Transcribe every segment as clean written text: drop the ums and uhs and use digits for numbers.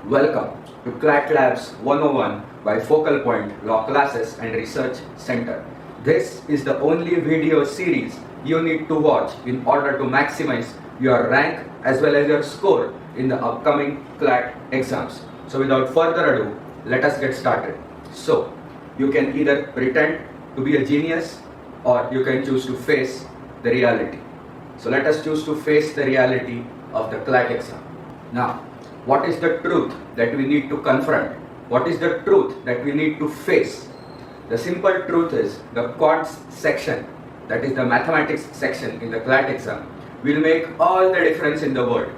Welcome to CLAT Labs 101 by Focal Point Law Classes and Research Center. This is the only video series you need to watch in order to maximize your rank as well as your score in the upcoming CLAT exams. So without further ado, let us get started. So you can either pretend to be a genius or you can choose to face the reality. So let us choose to face the reality of the CLAT exam. Now, what is the truth that we need to confront? What is the truth that we need to face? The simple truth is the Quants section, that is the mathematics section in the CLAT exam, will make all the difference in the world.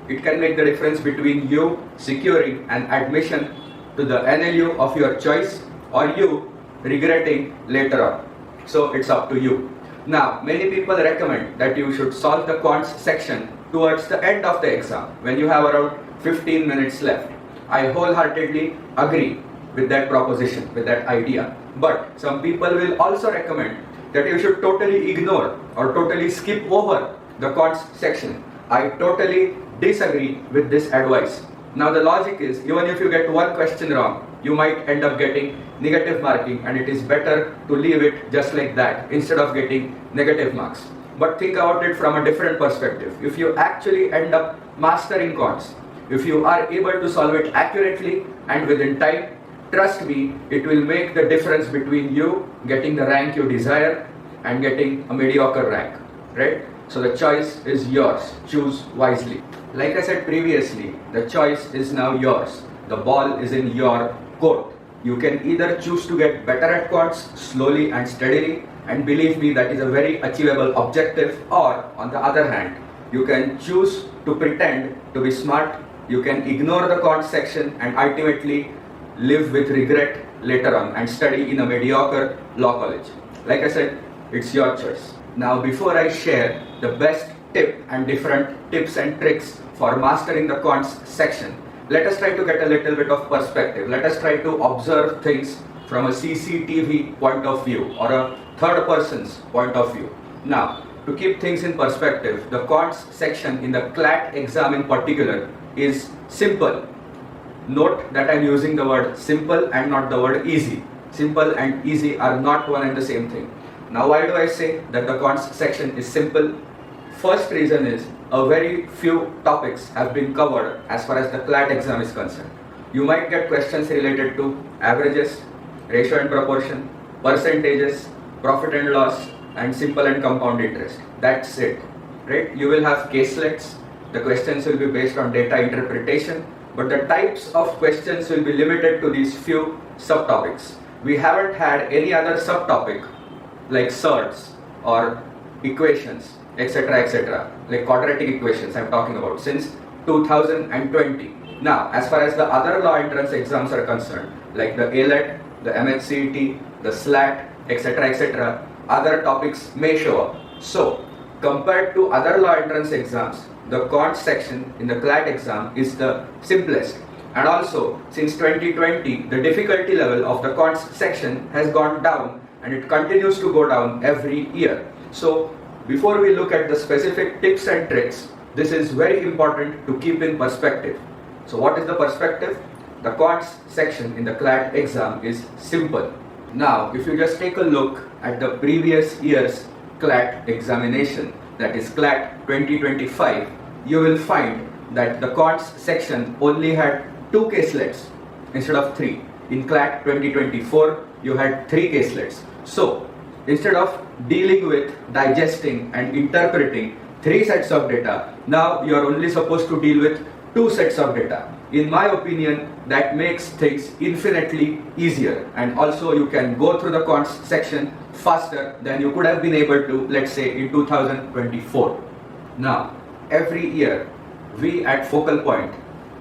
It can make the difference between you securing an admission to the NLU of your choice or you regretting later on. So it's up to you. Now, many people recommend that you should solve the Quants section towards the end of the exam when you have around 15 minutes left. I wholeheartedly agree with that proposition, with that idea. But some people will also recommend that you should totally ignore or totally skip over the Quants section. I totally disagree with this advice. Now the logic is, even if you get one question wrong, you might end up getting negative marking, and it is better to leave it just like that instead of getting negative marks. But think about it from a different perspective. If you actually end up mastering Quants, if you are able to solve it accurately and within time, trust me, it will make the difference between you getting the rank you desire and getting a mediocre rank, right? So the choice is yours. Choose wisely. Like I said previously, the choice is now yours. The ball is in your court. You can either choose to get better at Quants slowly and steadily, and believe me, that is a very achievable objective, or on the other hand, you can choose to pretend to be smart. You can ignore the Quants section and ultimately live with regret later on and study in a mediocre law college. Like I said, it's your choice. Now, before I share the best tip and different tips and tricks for mastering the Quants section, let us try to get a little bit of perspective. Let us try to observe things from a CCTV point of view or a third person's point of view. Now, to keep things in perspective, the Quants section in the CLAT exam in particular is simple. Note that I am using the word simple and not the word easy. Simple and easy are not one and the same thing. Now, why do I say that the Quants section is simple? First reason is a very few topics have been covered as far as the CLAT exam is concerned. You might get questions related to averages, ratio and proportion, percentages, profit and loss, and simple and compound interest. That's it, right? You will have caselets. The questions will be based on data interpretation, but the types of questions will be limited to these few subtopics. We haven't had any other subtopic like surds or equations, etc., like quadratic equations I'm talking about, since 2020. Now, as far as the other law entrance exams are concerned, like the ALET, the MHCET, the CLAT, etc., other topics may show up. So, compared to other law entrance exams, the Quants section in the CLAT exam is the simplest. And also, since 2020, the difficulty level of the Quants section has gone down, and it continues to go down every year. So, before we look at the specific tips and tricks, this is very important to keep in perspective. So what is the perspective? The Quants section in the CLAT exam is simple. Now, if you just take a look at the previous year's CLAT examination, that is CLAT 2025, you will find that the Quants section only had 2 caselets instead of 3. In CLAT 2024, you had 3 caselets. So, instead of dealing with digesting and interpreting 3 sets of data, now you are only supposed to deal with 2 sets of data. In my opinion, that makes things infinitely easier, and also you can go through the Quants section faster than you could have been able to, let's say, in 2024. Now, every year, we at Focal Point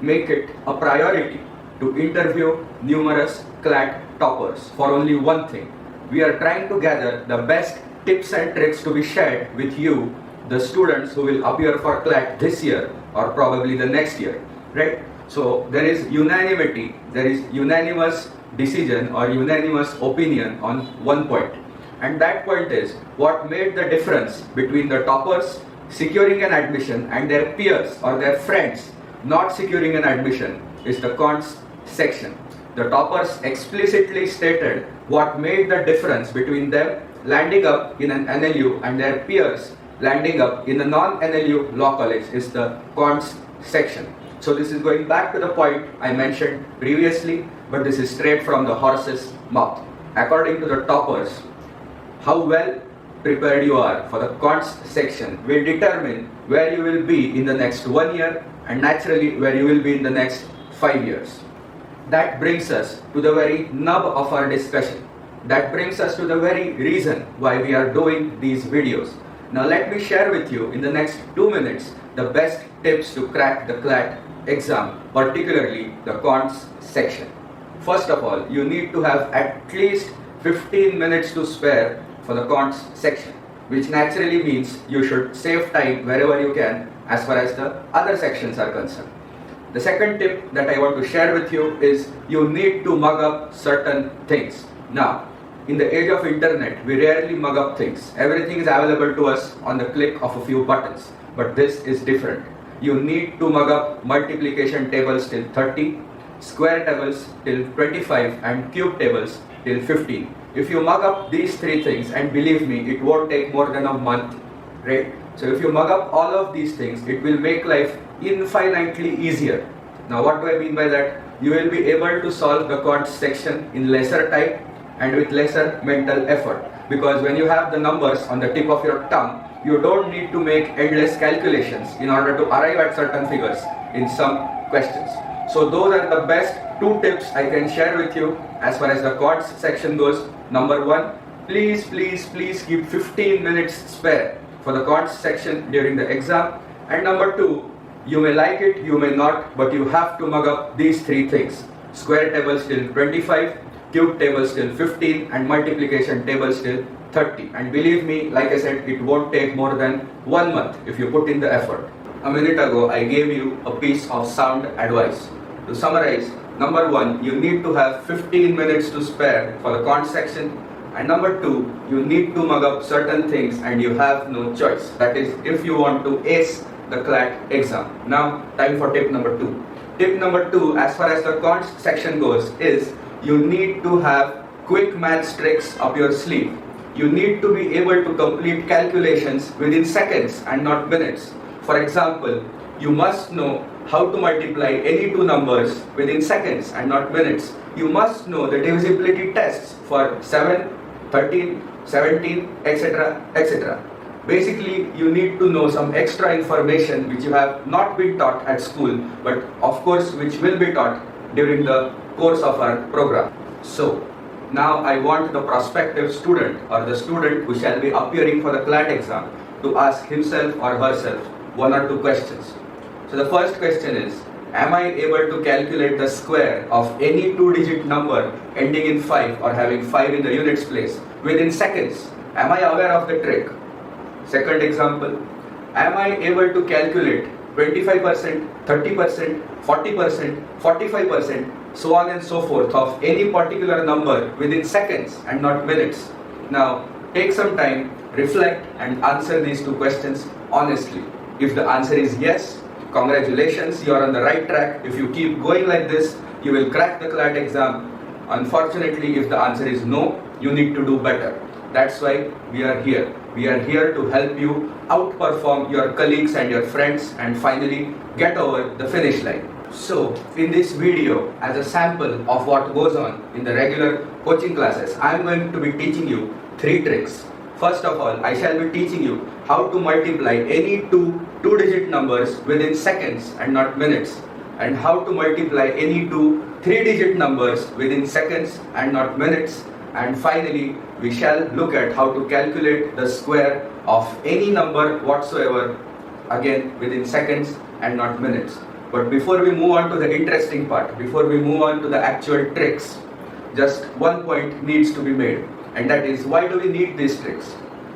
make it a priority to interview numerous CLAT toppers for only one thing. We are trying to gather the best tips and tricks to be shared with you, the students who will appear for CLAT this year or probably the next year, right? So there is unanimity, there is unanimous decision or unanimous opinion on one point. And that point is what made the difference between the toppers securing an admission and their peers or their friends not securing an admission is the Quants section. The toppers explicitly stated what made the difference between them landing up in an NLU and their peers landing up in a non-NLU law college is the Quants section. So this is going back to the point I mentioned previously, but this is straight from the horse's mouth. According to the toppers, how well prepared you are for the Quants section will determine where you will be in the next 1 year and naturally where you will be in the next 5 years. That brings us to the very nub of our discussion. That brings us to the very reason why we are doing these videos. Now let me share with you in the next 2 minutes the best tips to crack the CLAT exam, particularly the Quants section. First of all, you need to have at least 15 minutes to spare for the Quants section, which naturally means you should save time wherever you can as far as the other sections are concerned. The second tip that I want to share with you is you need to mug up certain things. Now, in the age of internet, we rarely mug up things. Everything is available to us on the click of a few buttons. But this is different. You need to mug up multiplication tables till 30, square tables till 25 and cube tables till 15. If you mug up these three things, and believe me, it won't take more than a month, right? So if you mug up all of these things, it will make life infinitely easier. Now what do I mean by that? You will be able to solve the Quants section in lesser time and with lesser mental effort. Because when you have the numbers on the tip of your tongue, you don't need to make endless calculations in order to arrive at certain figures in some questions. So those are the best 2 tips I can share with you as far as the Quants section goes. Number 1, please keep 15 minutes spare for the Quants section during the exam. And number 2, you may like it, you may not, but you have to mug up these 3 things. Square tables till 25, cube tables till 15 and multiplication tables till 30. And believe me, like I said, it won't take more than 1 month if you put in the effort. A minute ago, I gave you a piece of sound advice. To summarize, number 1, you need to have 15 minutes to spare for the Quants section. And number 2, you need to mug up certain things and you have no choice. That is, if you want to ace the CLAT exam. Now, time for tip number 2. Tip number 2, as far as the Quants section goes, is you need to have quick maths tricks up your sleeve. You need to be able to complete calculations within seconds and not minutes. For example, you must know how to multiply any 2 numbers within seconds and not minutes. You must know the divisibility tests for 7, 13, 17, etc., etc. Basically, you need to know some extra information which you have not been taught at school, but of course which will be taught during the course of our program. So, now I want the prospective student or the student who shall be appearing for the CLAT exam to ask himself or herself 1 or 2 questions. So the first question is, am I able to calculate the square of any 2-digit number ending in 5 or having 5 in the units place within seconds? Am I aware of the trick? Second example, am I able to calculate 25%, 30%, 40%, 45%, so on and so forth of any particular number within seconds and not minutes? Now, take some time, reflect and answer these 2 questions honestly. If the answer is yes, congratulations, you are on the right track. If you keep going like this, you will crack the CLAT exam. Unfortunately, if the answer is no, you need to do better. That's why we are here. We are here to help you outperform your colleagues and your friends and finally get over the finish line. So, in this video, as a sample of what goes on in the regular coaching classes, I am going to be teaching you 3 tricks. First of all, I shall be teaching you how to multiply any 2-digit numbers within seconds and not minutes, and how to multiply any 2 3-digit numbers within seconds and not minutes. And finally, we shall look at how to calculate the square of any number whatsoever, again within seconds and not minutes. But before we move on to the interesting part, before we move on to the actual tricks, just one point needs to be made, and that is, why do we need these tricks?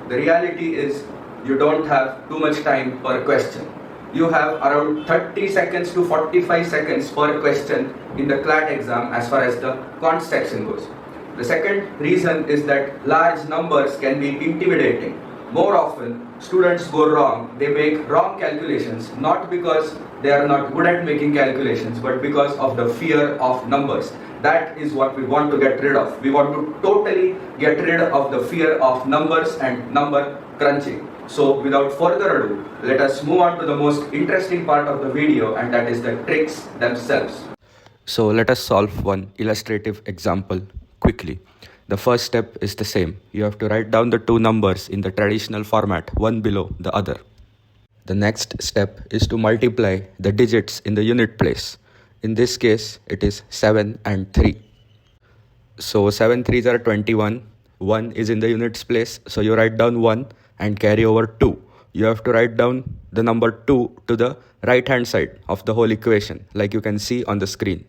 The reality is, you don't have too much time per question. You have around 30 seconds to 45 seconds per question in the CLAT exam as far as the Quants section goes. The second reason is that large numbers can be intimidating. More often, students go wrong. They make wrong calculations, not because they are not good at making calculations, but because of the fear of numbers. That is what we want to get rid of. We want to totally get rid of the fear of numbers and number crunching. So without further ado, let us move on to the most interesting part of the video, and that is the tricks themselves. So let us solve one illustrative example quickly. The first step is the same. You have to write down the two numbers in the traditional format, one below the other. The next step is to multiply the digits in the unit place. In this case, it is 7 and 3. So 7 3s are 21. 1 is in the units place. So you write down 1 and carry over 2. You have to write down the number 2 to the right hand side of the whole equation, like you can see on the screen.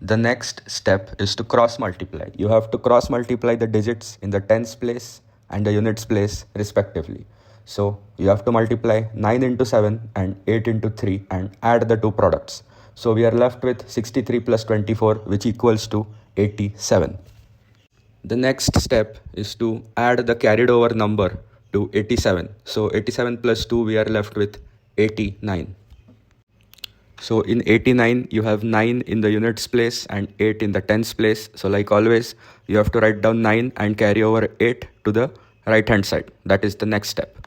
The next step is to cross multiply. You have to cross multiply the digits in the tens place and the units place respectively. So you have to multiply 9 into 7 and 8 into 3 and add the two products. So we are left with 63 plus 24, which equals to 87. The next step is to add the carried over number to 87. So 87 plus 2, we are left with 89. So in 89, you have 9 in the units place and 8 in the tens place. So like always, you have to write down 9 and carry over 8 to the right hand side. That is the next step.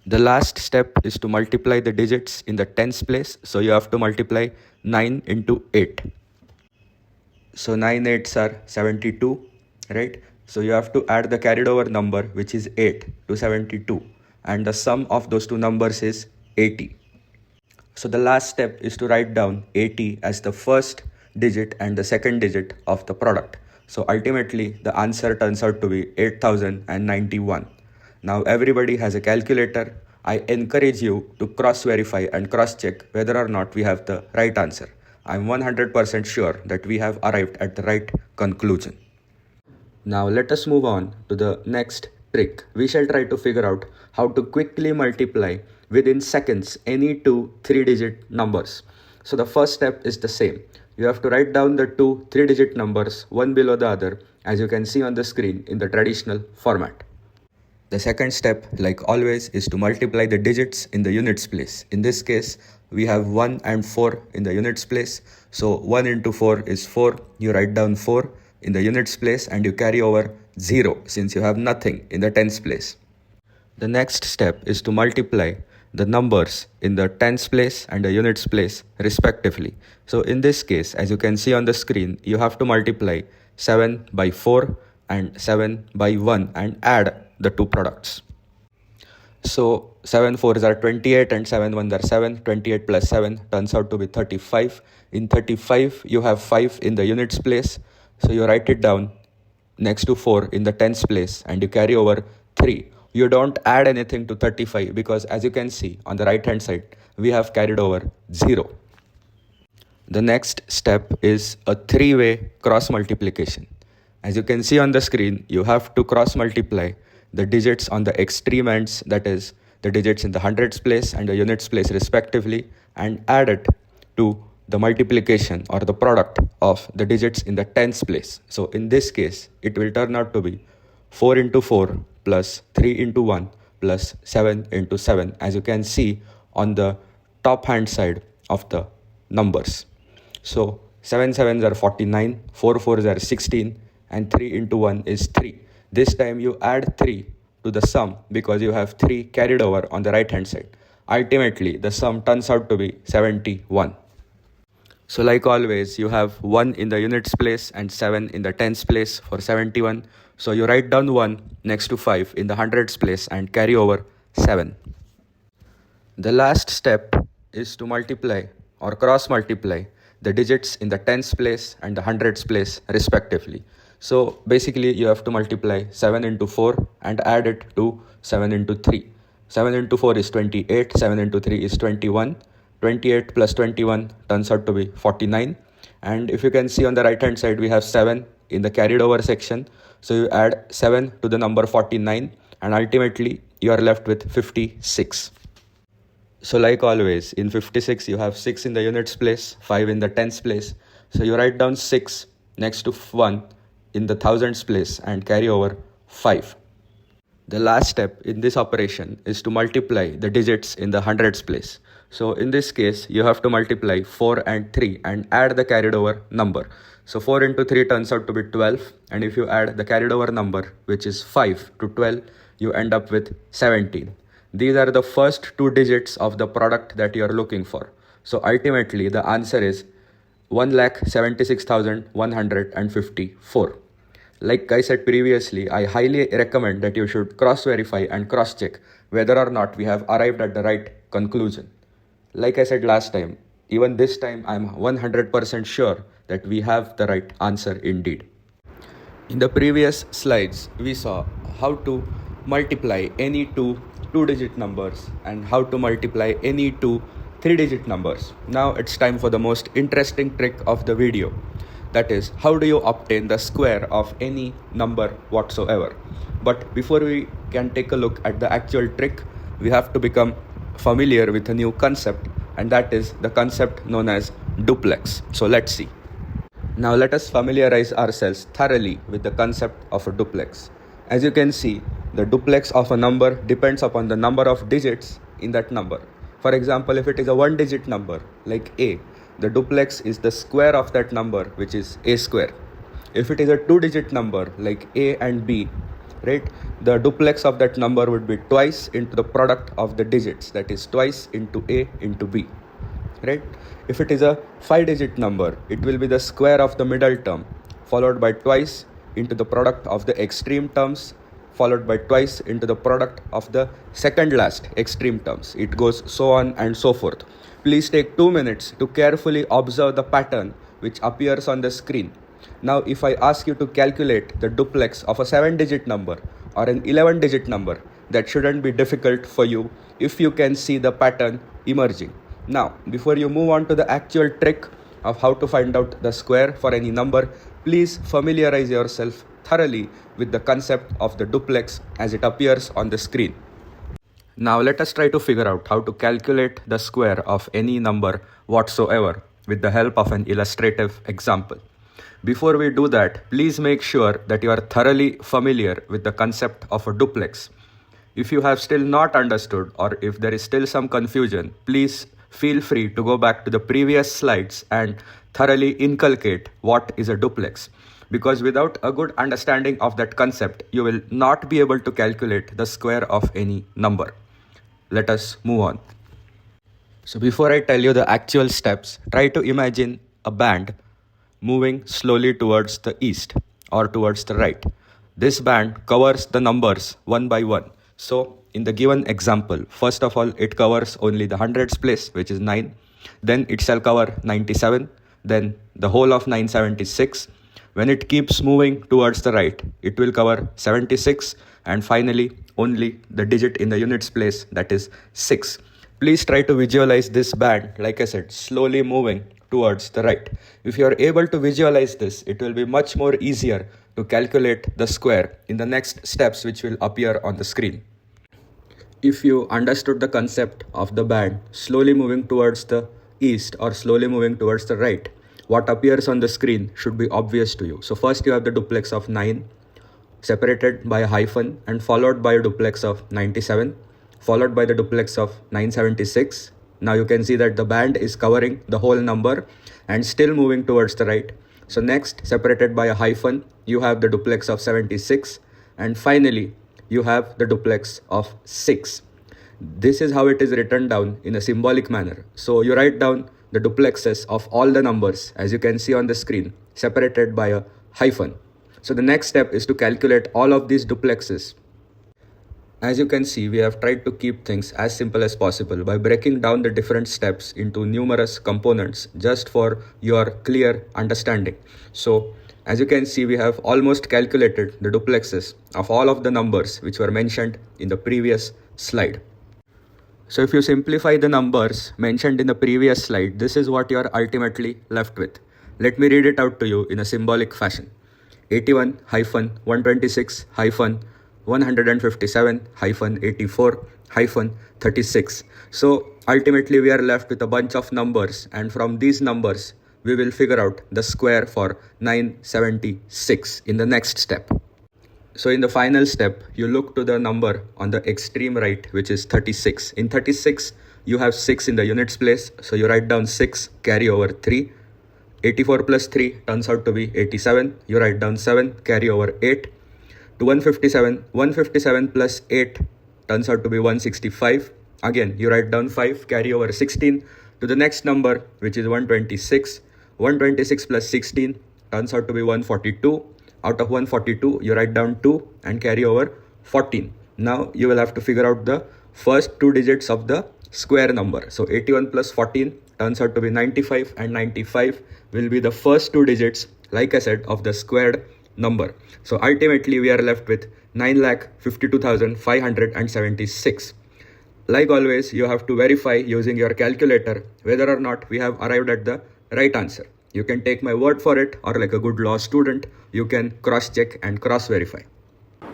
The last step is to multiply the digits in the tens place. So you have to multiply 9 into 8. So 9 8s are 72, right? So you have to add the carried over number, which is 8, to 72. And the sum of those two numbers is 80. So the last step is to write down 80 as the first digit and the second digit of the product. So ultimately, the answer turns out to be 8091. Now everybody has a calculator. I encourage you to cross-verify and cross-check whether or not we have the right answer. I'm 100% sure that we have arrived at the right conclusion. Now let us move on to the next trick. We shall try to figure out how to quickly multiply within seconds any two 3-digit numbers. So the first step is the same. You have to write down the two 3-digit numbers one below the other, as you can see on the screen, in the traditional format. The second step, like always, is to multiply the digits in the units place. In this case, we have 1 and 4 in the units place. So 1 into 4 is 4. You write down 4 in the units place and you carry over 0 since you have nothing in the tens place. The next step is to multiply the numbers in the tens place and the units place respectively. So in this case, as you can see on the screen, you have to multiply 7 by 4 and 7 by 1 and add the two products. So 7 4s are 28 and 7 1s are 7. 28 plus 7 turns out to be 35. In 35, you have 5 in the units place. So you write it down next to 4 in the tens place and you carry over 3. You don't add anything to 35 because, as you can see on the right hand side, we have carried over 0. The next step is a 3-way cross multiplication. As you can see on the screen, you have to cross multiply the digits on the extreme ends, that is the digits in the hundreds place and the units place respectively, and add it to the multiplication or the product of the digits in the tens place. So in this case, it will turn out to be 4 into 4 plus 3 into 1 plus 7 into 7, as you can see on the top hand side of the numbers. So 7 7s are 49, 4 4s are 16, and 3 into 1 is 3. This time you add 3 to the sum because you have 3 carried over on the right hand side. Ultimately, the sum turns out to be 71. So like always, you have 1 in the units place and 7 in the tens place for 71. So you write down 1 next to 5 in the hundreds place and carry over 7. The last step is to multiply or cross multiply the digits in the tens place and the hundreds place respectively. So basically you have to multiply 7 into 4 and add it to 7 into 3. 7 into 4 is 28, 7 into 3 is 21. 28 plus 21 turns out to be 49. And if you can see on the right hand side, we have 7 in the carried over section. So you add 7 to the number 49 and ultimately you are left with 56. So like always, in 56 you have 6 in the units place, 5 in the tens place. So you write down 6 next to 1 in the thousands place and carry over 5. The last step in this operation is to multiply the digits in the hundreds place. So in this case, you have to multiply 4 and 3 and add the carried over number. So 4 into 3 turns out to be 12, and if you add the carried over number, which is 5 to 12, you end up with 17. These are the first two digits of the product that you are looking for. So ultimately the answer is 1,76,154. Like I said previously, I highly recommend that you should cross-verify and cross-check whether or not we have arrived at the right conclusion. Like I said last time, even this time I'm 100% sure that we have the right answer indeed. In the previous slides, we saw how to multiply any two-digit numbers and how to multiply any two three-digit numbers. Now it's time for the most interesting trick of the video. That is, how do you obtain the square of any number whatsoever? But before we can take a look at the actual trick, we have to become familiar with a new concept, and that is the concept known as duplex. So let's see. Now let us familiarize ourselves thoroughly with the concept of a duplex. As you can see, the duplex of a number depends upon the number of digits in that number. For example, if it is a one-digit number like A, the duplex is the square of that number, which is A square. If it is a two-digit number like A and B, right, the duplex of that number would be twice into the product of the digits, that is twice into A into B, right? If it is a five-digit number, it will be the square of the middle term followed by twice into the product of the extreme terms followed by twice into the product of the second last extreme terms. It goes so on and so forth. Please take 2 minutes to carefully observe the pattern which appears on the screen. Now, if I ask you to calculate the duplex of a 7-digit number or an 11-digit number, that shouldn't be difficult for you if you can see the pattern emerging. Now, before you move on to the actual trick of how to find out the square for any number, please familiarize yourself thoroughly with the concept of the duplex as it appears on the screen. Now let us try to figure out how to calculate the square of any number whatsoever with the help of an illustrative example. Before we do that, please make sure that you are thoroughly familiar with the concept of a duplex. If you have still not understood or if there is still some confusion, please feel free to go back to the previous slides and thoroughly inculcate what is a duplex. Because without a good understanding of that concept, you will not be able to calculate the square of any number. Let us move on. So before I tell you the actual steps, try to imagine a band moving slowly towards the east or towards the right. This band covers the numbers one by one. So in the given example, first of all, it covers only the hundreds place, which is 9. Then it shall cover 97, then the whole of 976. When it keeps moving towards the right, it will cover 76 and finally only the digit in the units place, that is 6. Please try to visualize this band, like I said, slowly moving towards the right. If you are able to visualize this, it will be much more easier to calculate the square in the next steps which will appear on the screen. If you understood the concept of the band slowly moving towards the east or slowly moving towards the right, what appears on the screen should be obvious to you. So first you have the duplex of 9 separated by a hyphen and followed by a duplex of 97 followed by the duplex of 976. Now you can see that the band is covering the whole number and still moving towards the right. So next, separated by a hyphen, you have the duplex of 76 and finally you have the duplex of 6. This is how it is written down in a symbolic manner. So you write down the duplexes of all the numbers, as you can see on the screen, separated by a hyphen. So the next step is to calculate all of these duplexes. As you can see, we have tried to keep things as simple as possible by breaking down the different steps into numerous components just for your clear understanding. So as you can see, we have almost calculated the duplexes of all of the numbers which were mentioned in the previous slide. So if you simplify the numbers mentioned in the previous slide, this is what you are ultimately left with. Let me read it out to you in a symbolic fashion. 81-126-157-84-36. So ultimately we are left with a bunch of numbers, and from these numbers we will figure out the square for 976 in the next step. So in the final step, you look to the number on the extreme right, which is 36. In 36, you have 6 in the units place. So you write down 6, carry over 3. 84 plus 3 turns out to be 87. You write down 7, carry over 8. To 157, 157 plus 8 turns out to be 165. Again, you write down 5, carry over 16. To the next number, which is 126. 126 plus 16 turns out to be 142. Out of 142, you write down 2 and carry over 14. Now you will have to figure out the first two digits of the square number. So 81 plus 14 turns out to be 95, and 95 will be the first two digits, like I said, of the squared number. So ultimately we are left with 9,52,576. Like always, you have to verify using your calculator whether or not we have arrived at the right answer. You can take my word for it, or like a good law student, you can cross-check and cross-verify.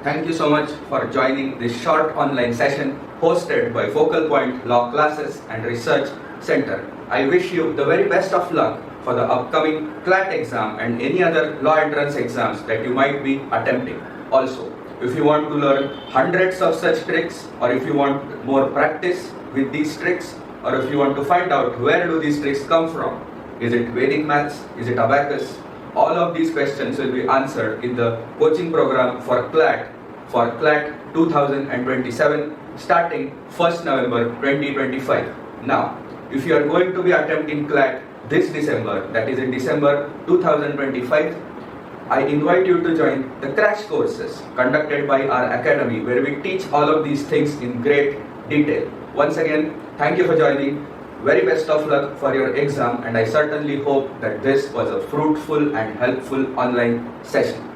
Thank you so much for joining this short online session hosted by Focal Point Law Classes and Research Center. I wish you the very best of luck for the upcoming CLAT exam and any other law entrance exams that you might be attempting. Also, if you want to learn hundreds of such tricks, or if you want more practice with these tricks, or if you want to find out where do these tricks come from, is it Vedic maths, is it abacus, all of these questions will be answered in the coaching program for CLAT 2027 starting 1st November 2025. Now, if you are going to be attempting CLAT this December, that is in December 2025, I invite you to join the crash courses conducted by our academy, where we teach all of these things in great detail. Once again, thank you for joining. Very best of luck for your exam, and I certainly hope that this was a fruitful and helpful online session.